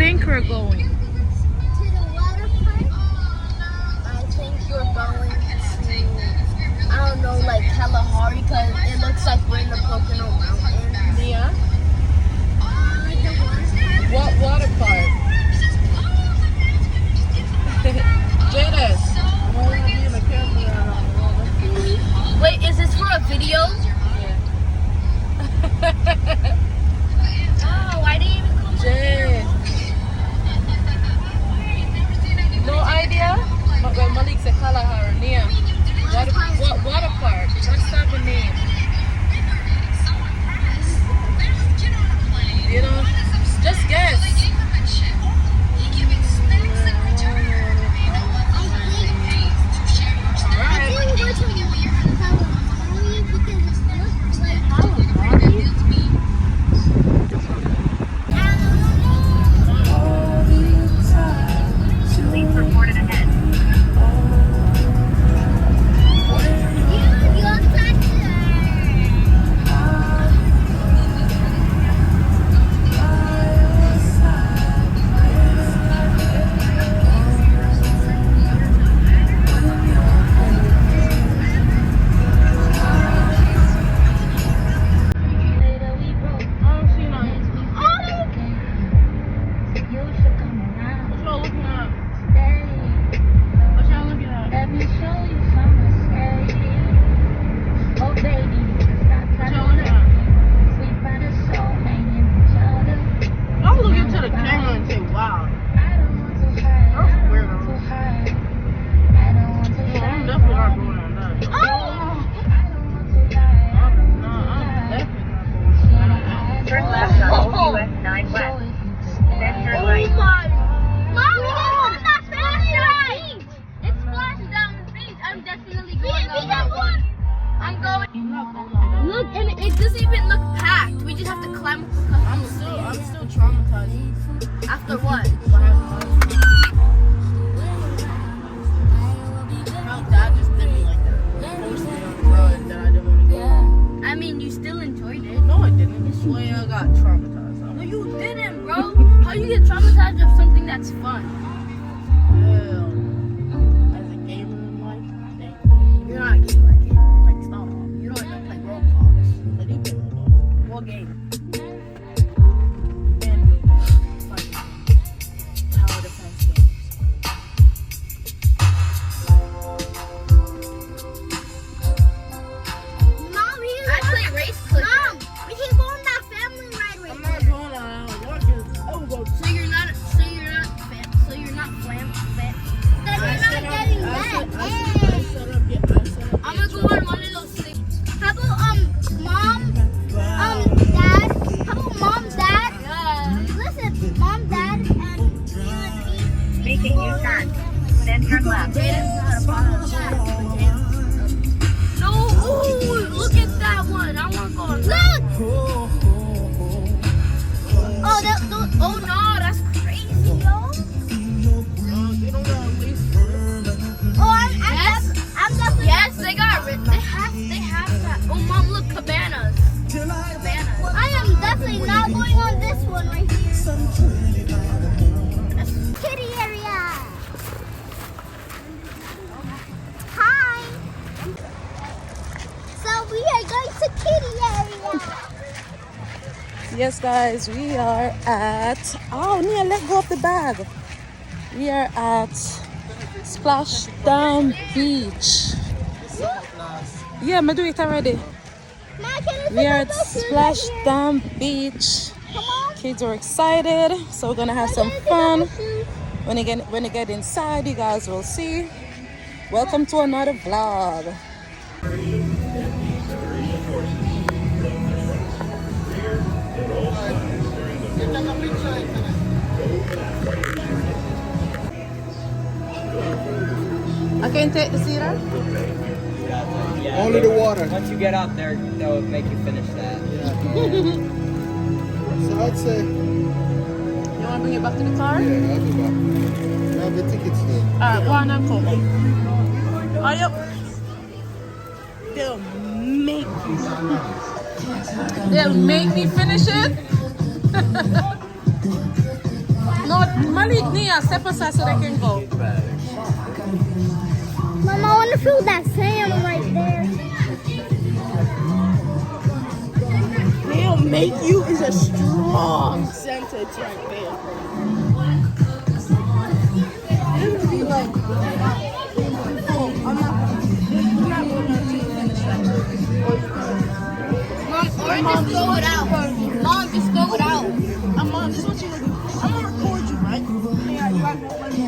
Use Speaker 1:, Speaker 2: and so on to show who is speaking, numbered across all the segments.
Speaker 1: think we're going?
Speaker 2: To the water park? I think you're going to, I don't know, like Kalahari, because it looks like we're in the Pocono Mountains.
Speaker 1: Yeah.
Speaker 2: The water park?
Speaker 1: What water park? Jadis.
Speaker 2: Wait, is this for a video? Oh, I didn't even come
Speaker 1: Jay. No idea? Well, Malik said Kalahari. Name. What water park? What's the name? You know, just guess.
Speaker 2: Look, and it doesn't even look packed. We just have to climb up the couple.
Speaker 1: I'm still traumatized.
Speaker 2: After what?
Speaker 1: How dad just did me like that. Forced me on the run that I didn't want to go.
Speaker 2: I mean, you still enjoyed it.
Speaker 1: No, I didn't. This way I got traumatized.
Speaker 2: No, you didn't, bro. How you get traumatized of something that's fun?
Speaker 1: Hell. As a gamer in life,
Speaker 2: You're not a gamer, kid. Like, stop. You don't even play Roblox.
Speaker 1: I do play Roblox.
Speaker 2: What game?
Speaker 1: And like tower defense games.
Speaker 2: Mom, I play race clicker. Mom, we can go on that family ride with
Speaker 1: I'm not going on. Watch it. Oh, go.
Speaker 2: So you're not flam. Then you're not getting wet. I'm gonna go on one of those things. How about mom, dad? How about mom, dad? Listen, mom, dad, and you and me.
Speaker 3: Making U-turn. Then turn left.
Speaker 2: No, ooh, look at that one. I want to go on. Look. Oh no, that's crazy, yo.
Speaker 1: You don't gotta waste.
Speaker 2: I'm definitely. Yes, they got rid. They have that. Oh, mom, look, cabanas. I am definitely not going on this one right here. Kitty area. Hi. So we are going to kitty area.
Speaker 1: Yes, guys, we are at. Oh, Nia, let go of the bag. We are at Splashdown Beach. Yeah, I do it already. We are at Splashdown Beach.
Speaker 2: Come on.
Speaker 1: Kids are excited, so we're gonna have some fun. When you get inside, you guys will see. Welcome to another vlog. I can take the cedar.
Speaker 4: Only the water.
Speaker 5: Once you get out there, they'll make you finish that.
Speaker 4: So I'd say,
Speaker 1: You want to bring it back to the car?
Speaker 4: yeah, I'll go back. I have the tickets though.
Speaker 1: Alright, go on and come. Are you? They'll make me finish it. No, Malik, Nia, step aside so they can go.
Speaker 2: Mom, I want to feel that sand right there.
Speaker 6: They'll make you is a strong sentence right there. It'll be like, oh, I'm not going to finish that.
Speaker 2: Mom, or just throw it out. Mom, just throw it out.
Speaker 6: Mom, this is what you're going to do. I'm going to record you, right? Yeah, you guys won't let me.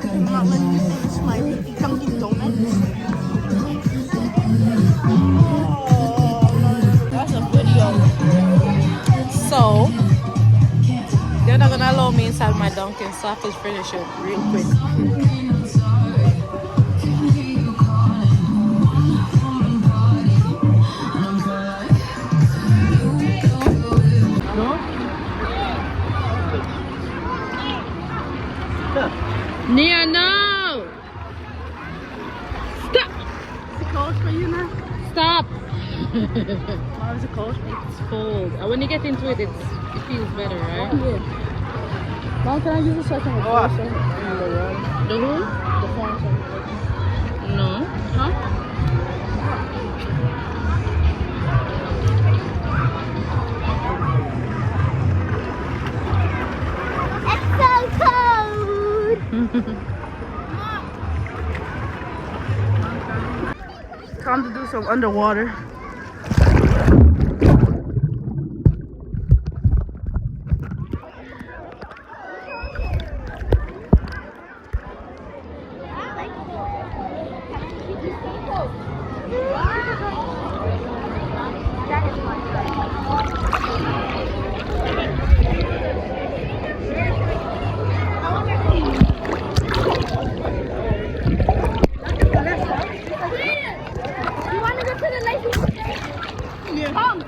Speaker 6: I'm not letting you finish my Dunkin' Donuts. Oh, that's a video.
Speaker 1: So, they're not gonna allow me inside my Dunkin', so I have to finish it real quick. Nia, no! Stop!
Speaker 6: Is it cold for you now?
Speaker 1: Stop!
Speaker 6: Why is it cold?
Speaker 1: It's cold. When you get into it, it feels better, right?
Speaker 6: Yeah. Mom, can I use a second refresher?
Speaker 1: The who?
Speaker 6: The phone.
Speaker 1: No. Huh?
Speaker 2: It's so cold.
Speaker 6: Time to do some underwater.
Speaker 2: You want to go to the lake?
Speaker 6: Yeah.
Speaker 2: Come.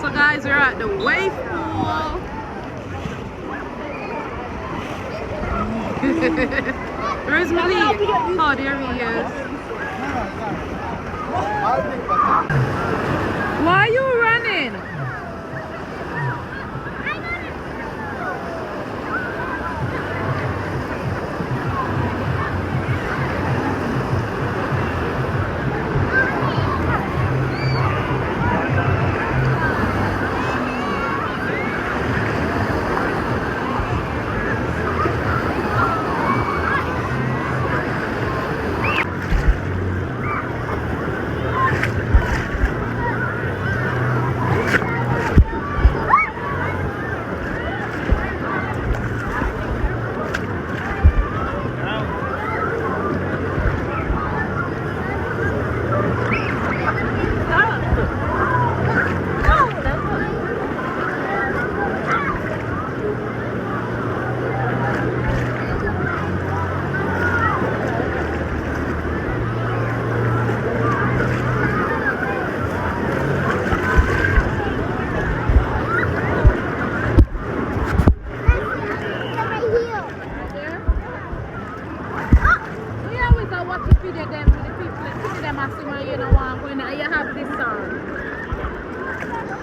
Speaker 1: So guys, we're at the wave pool. Where's Malik? Oh, there he is. Why are you running?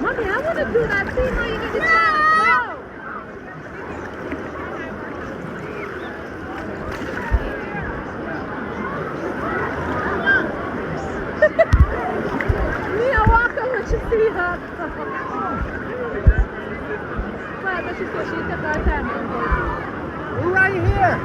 Speaker 1: Mommy, I want to do that too. No, you get the chance. No. Mia, walk over to see her. Well, but she said she took her time.
Speaker 4: We're right here.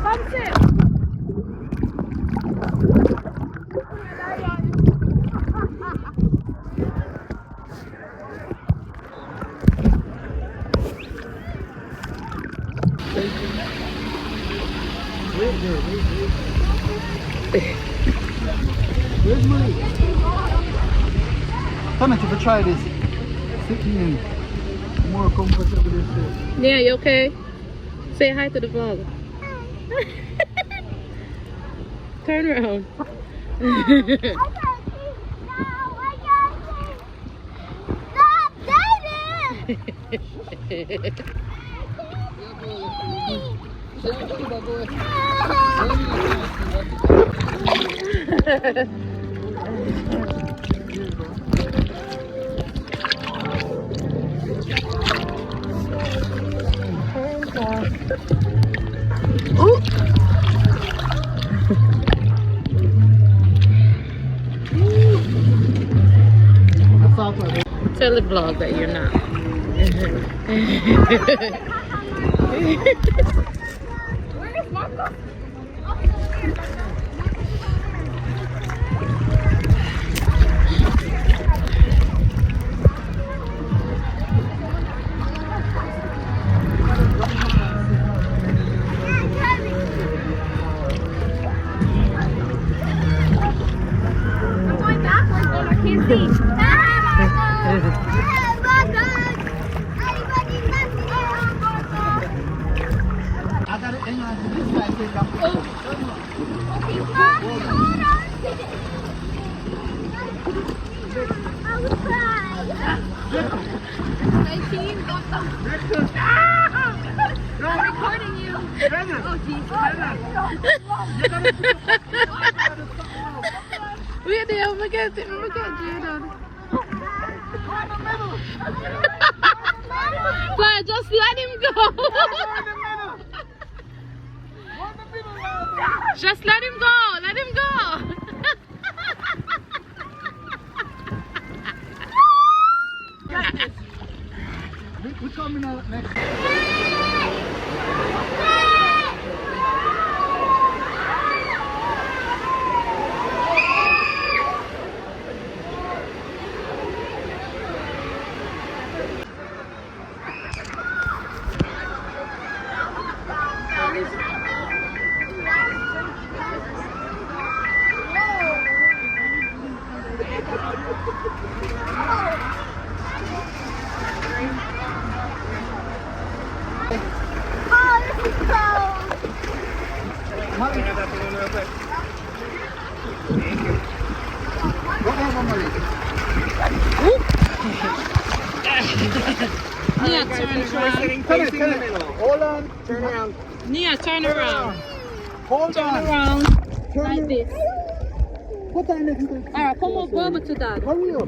Speaker 2: Come sit.
Speaker 4: Where's Marie? Come on, to try this. Sitting in more comfortable this way.
Speaker 1: Yeah, you okay? Say hi to the vlog. Turn around.
Speaker 2: I can't see now. I can't see. Stop, Daddy.
Speaker 1: Tell the vlog that you're not.
Speaker 2: Where's Marco? I'm going backwards and I can't see.
Speaker 4: I got it in this side.
Speaker 2: I'm recording you. Oh, Jesus.
Speaker 1: Wait there, I'm gonna get Jaden. Fly, just let him go. Just let him go. Let him go.
Speaker 4: We're coming out next.
Speaker 1: Nia, turn around.
Speaker 4: Hold on.
Speaker 5: Turn around.
Speaker 1: Nia, turn around.
Speaker 4: Hold
Speaker 1: Turn
Speaker 4: on.
Speaker 1: around.
Speaker 4: Turn
Speaker 1: Like
Speaker 4: around.
Speaker 1: this.
Speaker 4: Put that next to
Speaker 1: Alright, come over to Dad.
Speaker 4: Hurry up.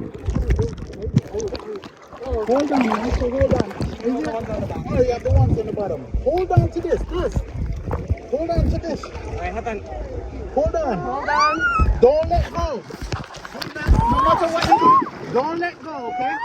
Speaker 4: Hold on, man. So hold on. Oh, you have the ones on the bottom. Hold on to this. Hold on to this.
Speaker 5: Alright, hold on.
Speaker 4: Hold on. Don't let go. Hold on. No matter what you do, don't let go, okay?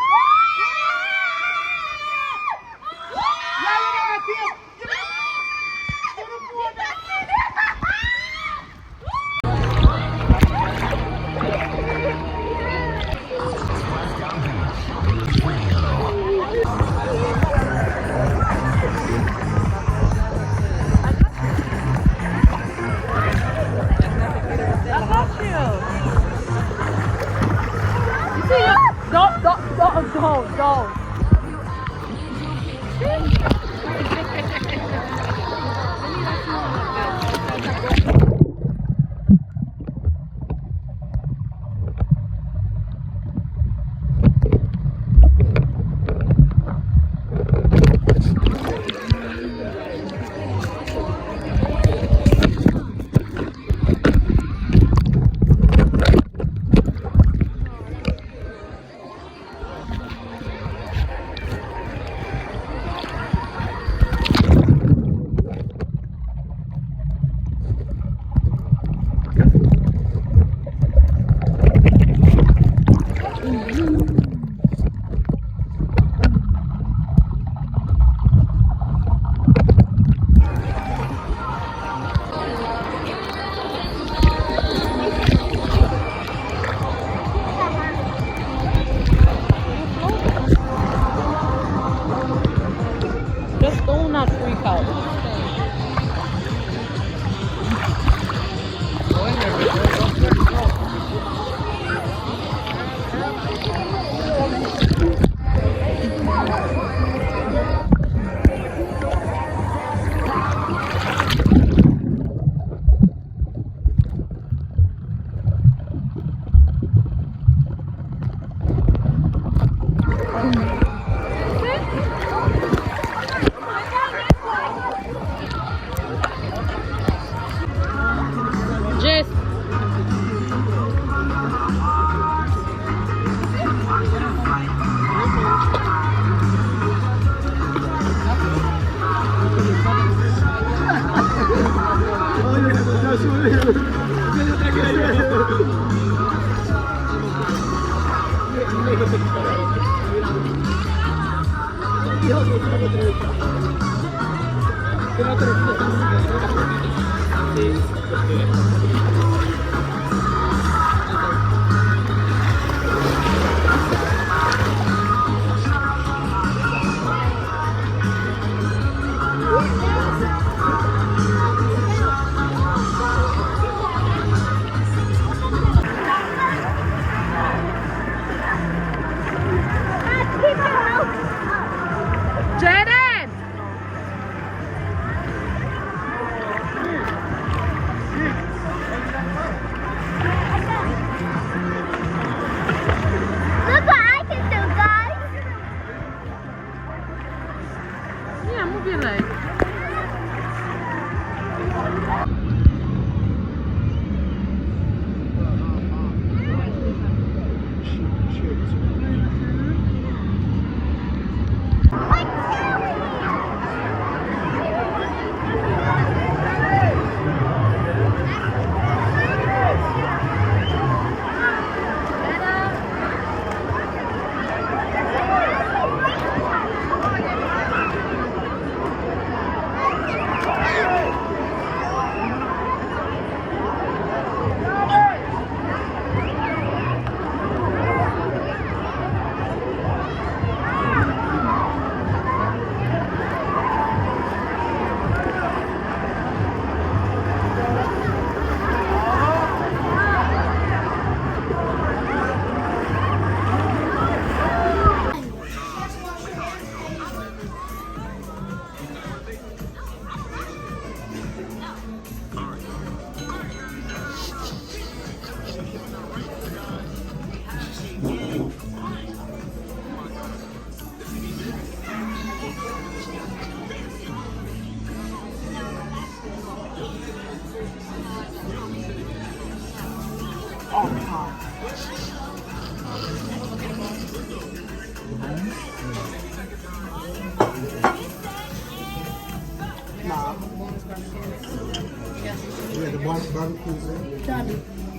Speaker 6: Don't.
Speaker 1: Jaden!
Speaker 2: Look what I can do, guys.
Speaker 1: Yeah, move your leg.
Speaker 4: Yeah, the barbecue's there.